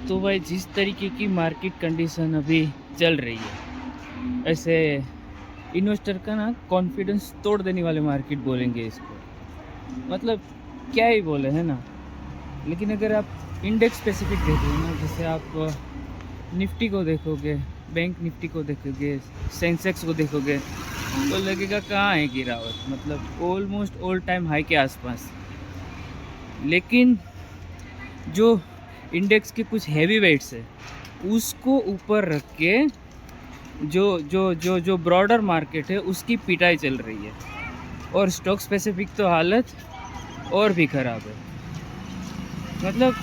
तो भाई जिस तरीके की मार्केट कंडीशन अभी चल रही है, ऐसे इन्वेस्टर का ना कॉन्फिडेंस तोड़ देने वाले मार्केट बोलेंगे इसको। मतलब क्या ही बोले, है ना। लेकिन अगर आप इंडेक्स स्पेसिफिक देखोगे ना, जैसे आप निफ्टी को देखोगे, बैंक निफ्टी को देखोगे, सेंसेक्स को देखोगे, तो लगेगा कहाँ है गिरावट, मतलब ऑलमोस्ट ऑल टाइम हाई के आसपास। लेकिन जो इंडेक्स के कुछ हैवी वेट्स है उसको ऊपर रख के जो जो जो जो ब्रॉडर मार्केट है उसकी पिटाई चल रही है। और स्टॉक स्पेसिफिक तो हालत और भी ख़राब है। मतलब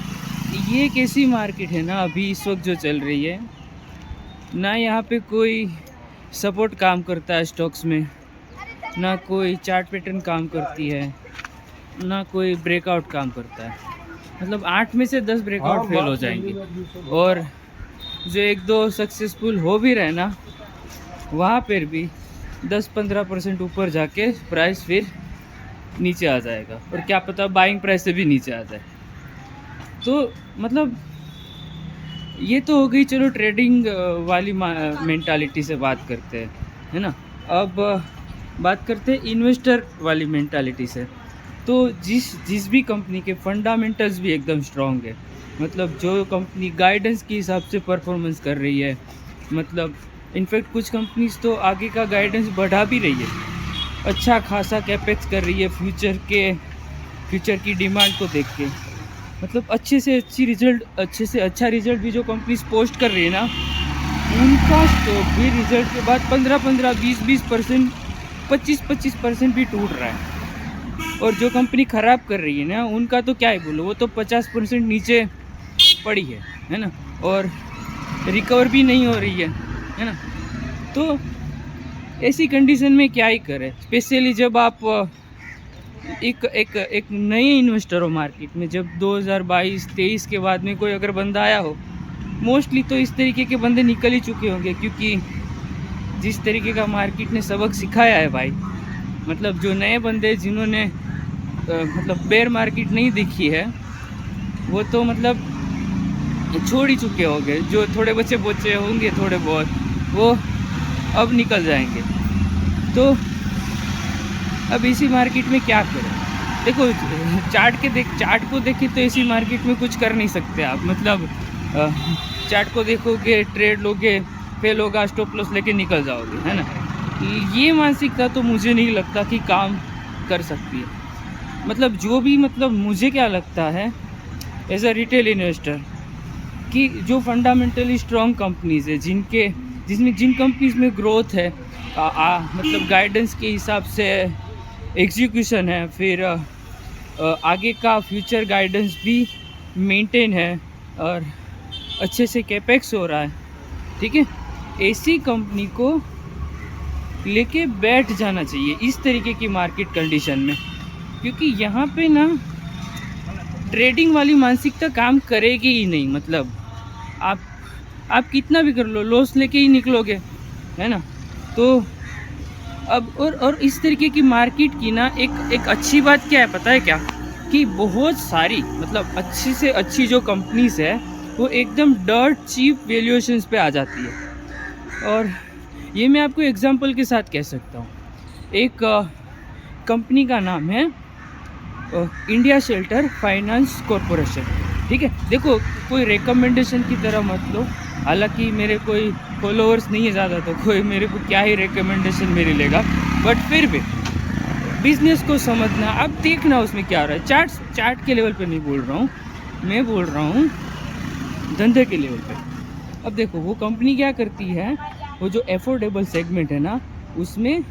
ये एक ऐसी मार्केट है ना अभी इस वक्त जो चल रही है ना, यहाँ पे कोई सपोर्ट काम करता है स्टॉक्स में, ना कोई चार्ट पैटर्न काम करती है, ना कोई ब्रेकआउट काम करता है। मतलब 8 में से 10 ब्रेकआउट फेल हो जाएंगे। और जो एक दो सक्सेसफुल हो भी रहे ना, वहाँ पर भी 10-15% ऊपर जाके प्राइस फिर नीचे आ जाएगा, और क्या पता बाइंग प्राइस से भी नीचे आ जाए। तो मतलब ये तो हो गई, चलो ट्रेडिंग वाली मेंटालिटी से बात करते हैं, है ना। अब बात करते हैं इन्वेस्टर वाली मेंटालिटी से। तो जिस भी कंपनी के फंडामेंटल्स भी एकदम स्ट्रॉन्ग है, मतलब जो कंपनी गाइडेंस के हिसाब से परफॉर्मेंस कर रही है, मतलब इनफैक्ट कुछ कंपनीज तो आगे का गाइडेंस बढ़ा भी रही है, अच्छा खासा कैपेक्स कर रही है फ्यूचर की डिमांड को देख के। मतलब अच्छे से अच्छा रिजल्ट भी जो कंपनीज पोस्ट कर रही है ना, उनका स्टॉक भी रिजल्ट के बाद 15-15, 20-20%, 25-25% भी टूट रहा है। और जो कंपनी ख़राब कर रही है ना, उनका तो क्या ही बोलो, वो तो 50% नीचे पड़ी है ना। और रिकवर भी नहीं हो रही है ना। तो ऐसी कंडीशन में क्या ही करें, स्पेशली जब आप एक एक एक नए इन्वेस्टर हो मार्केट में। जब 2022-23 के बाद में कोई अगर बंदा आया हो, मोस्टली तो इस तरीके के बंदे निकल ही चुके होंगे, क्योंकि जिस तरीके का मार्केट ने सबक सिखाया है भाई, मतलब जो नए बंदे जिन्होंने मतलब बेयर मार्केट नहीं देखी है, वो तो मतलब छोड़ ही चुके होंगे। जो थोड़े बच्चे बच्चे होंगे थोड़े बहुत, वो अब निकल जाएंगे। तो अब इसी मार्केट में क्या करें। देखो चार्ट को देखें तो इसी मार्केट में कुछ कर नहीं सकते आप। मतलब चार्ट को देखोगे, ट्रेड लोगे, फेल होगा, स्टॉप लॉस लेके निकल जाओगे, है ना। ये मानसिकता तो मुझे नहीं लगता कि काम कर सकती है। मतलब जो भी, मतलब मुझे क्या लगता है एज अ रिटेल इन्वेस्टर, कि जो फंडामेंटली स्ट्रॉन्ग कंपनीज़ है, जिन कंपनीज में ग्रोथ है, मतलब गाइडेंस के हिसाब से एग्जीक्यूशन है, फिर आगे का फ्यूचर गाइडेंस भी मेंटेन है, और अच्छे से कैपेक्स हो रहा है, ठीक है, ऐसी कंपनी को लेके बैठ जाना चाहिए इस तरीके की मार्केट कंडीशन में। क्योंकि यहाँ पे ना ट्रेडिंग वाली मानसिकता काम करेगी ही नहीं। मतलब आप कितना भी कर लो, लॉस लेके ही निकलोगे, है ना। तो अब और इस तरीके की मार्केट की ना एक अच्छी बात क्या है पता है क्या, कि बहुत सारी, मतलब अच्छी से अच्छी जो कंपनीज है वो एकदम डर्ट चीप वैल्यूएशंस पे आ जाती है। और ये मैं आपको एग्जांपल के साथ कह सकता हूँ। एक कंपनी का नाम है इंडिया शेल्टर फाइनेंस कॉरपोरेशन, ठीक है। देखो, कोई रिकमेंडेशन की तरह मत लो, हालांकि मेरे कोई फॉलोअर्स नहीं है ज़्यादा, तो कोई मेरे को क्या ही रिकमेंडेशन मेरे लेगा, बट फिर भी बिजनेस को समझना, अब देखना उसमें क्या हो रहा है। चार्ट के लेवल पे नहीं बोल रहा हूँ, मैं बोल रहा हूँ धंधे के लेवल पे। अब देखो वो कंपनी क्या करती है, वो जो एफोर्डेबल सेगमेंट है ना, उसमें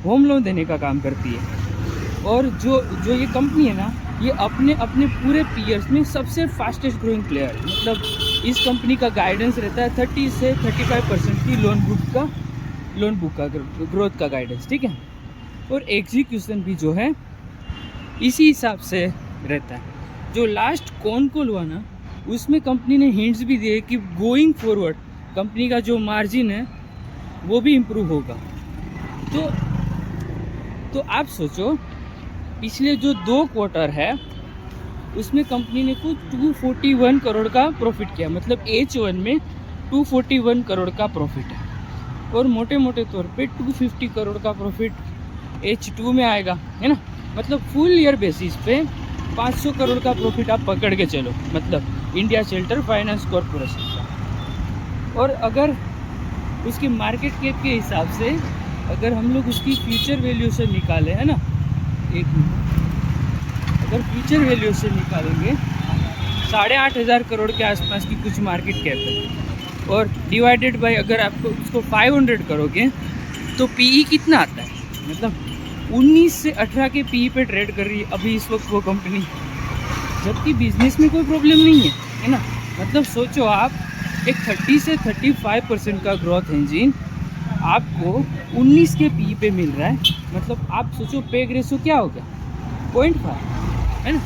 होम लोन देने का काम करती है। और जो ये कंपनी है ना, ये अपने पूरे पीयर्स में सबसे फास्टेस्ट ग्रोइंग प्लेयर है। मतलब इस कंपनी का गाइडेंस रहता है 30 से 35% की लोन बुक का ग्रोथ का गाइडेंस, ठीक है। और एग्जीक्यूशन भी जो है इसी हिसाब से रहता है। जो लास्ट कॉन कॉल हुआ ना, उसमें कंपनी ने हिंट्स भी दिए कि गोइंग फॉरवर्ड कंपनी का जो मार्जिन है वो भी इम्प्रूव होगा। तो आप सोचो, पिछले जो 2 क्वार्टर है उसमें कंपनी ने कुछ 241 करोड़ का प्रॉफिट किया, मतलब H1 में 241 करोड़ का प्रॉफिट है। और मोटे मोटे तौर पे 250 करोड़ का प्रॉफिट H2 में आएगा, है ना। मतलब फुल ईयर बेसिस पे 500 करोड़ का प्रॉफिट आप पकड़ के चलो, मतलब इंडिया शेल्टर फाइनेंस कॉरपोरेशन का। और अगर उसकी मार्केट कैप के हिसाब से अगर हम लोग उसकी फ्यूचर वैल्यूएशन निकालें, है ना, एक मिनट, अगर फ्यूचर वैल्यूएशन निकालेंगे 8,500 करोड़ के आसपास की कुछ मार्केट कैप है, और डिवाइडेड बाय अगर आपको उसको 500 करोगे तो पीई कितना आता है, मतलब 19 से 18 के पीई पे ट्रेड कर रही है अभी इस वक्त वो कंपनी, जबकि बिजनेस में कोई प्रॉब्लम नहीं है ना। मतलब सोचो आप, एक 30 से 35% का ग्रोथ इंजिन आपको 19 के पी पे मिल रहा है, मतलब आप सोचो पे रेशो क्या हो गया, 0.5, है ना।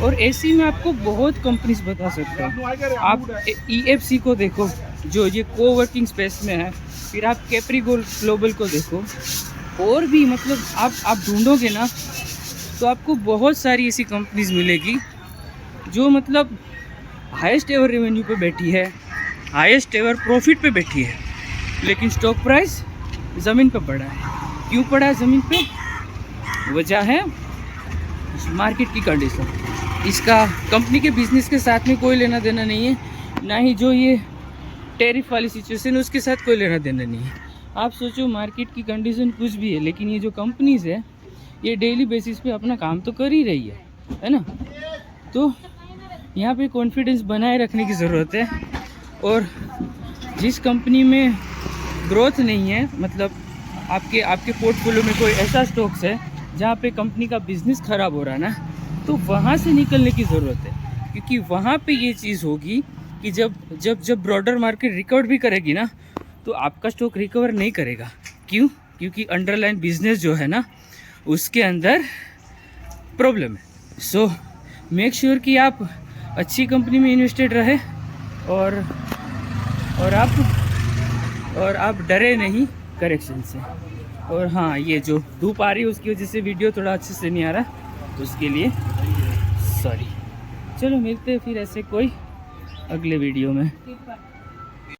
और ऐसी में आपको बहुत कंपनीज बता सकते हैं। आप EFC को देखो जो ये कोवर्किंग स्पेस में है, फिर आप कैप्री ग्लोबल को देखो, और भी मतलब आप ढूंढोगे ना तो आपको बहुत सारी ऐसी कंपनीज मिलेगी जो मतलब हाईएस्ट एवर रेवेन्यू पे बैठी है, हाईएस्ट एवर प्रॉफिट पे बैठी है, लेकिन स्टॉक प्राइस ज़मीन पे पड़ा है। क्यों पड़ा है ज़मीन पे? वजह है मार्केट की कंडीशन। इसका कंपनी के बिजनेस के साथ में कोई लेना देना नहीं है, ना ही जो ये टैरिफ वाली सिचुएशन है उसके साथ कोई लेना देना नहीं है। आप सोचो मार्केट की कंडीशन कुछ भी है, लेकिन ये जो कंपनीज है ये डेली बेसिस पे अपना काम तो कर ही रही है ना। तो यहाँ पे कॉन्फिडेंस बनाए रखने की ज़रूरत है। और जिस कंपनी में ग्रोथ नहीं है, मतलब आपके पोर्टफोलियो में कोई ऐसा स्टॉक्स है जहाँ पे कंपनी का बिजनेस ख़राब हो रहा है ना, तो वहाँ से निकलने की ज़रूरत है। क्योंकि वहाँ पे ये चीज़ होगी कि जब ब्रॉडर मार्केट रिकवर भी करेगी ना, तो आपका स्टॉक रिकवर नहीं करेगा। क्यों? क्योंकि अंडरलाइन बिजनेस जो है ना उसके अंदर प्रॉब्लम है। सो मेक श्योर कि आप अच्छी कंपनी में इन्वेस्टेड रहे, और आप डरे नहीं करेक्शन से। और हाँ, ये जो धूप आ रही है उसकी वजह से वीडियो थोड़ा अच्छे से नहीं आ रहा, तो उसके लिए सॉरी। चलो मिलते हैं फिर ऐसे कोई अगले वीडियो में।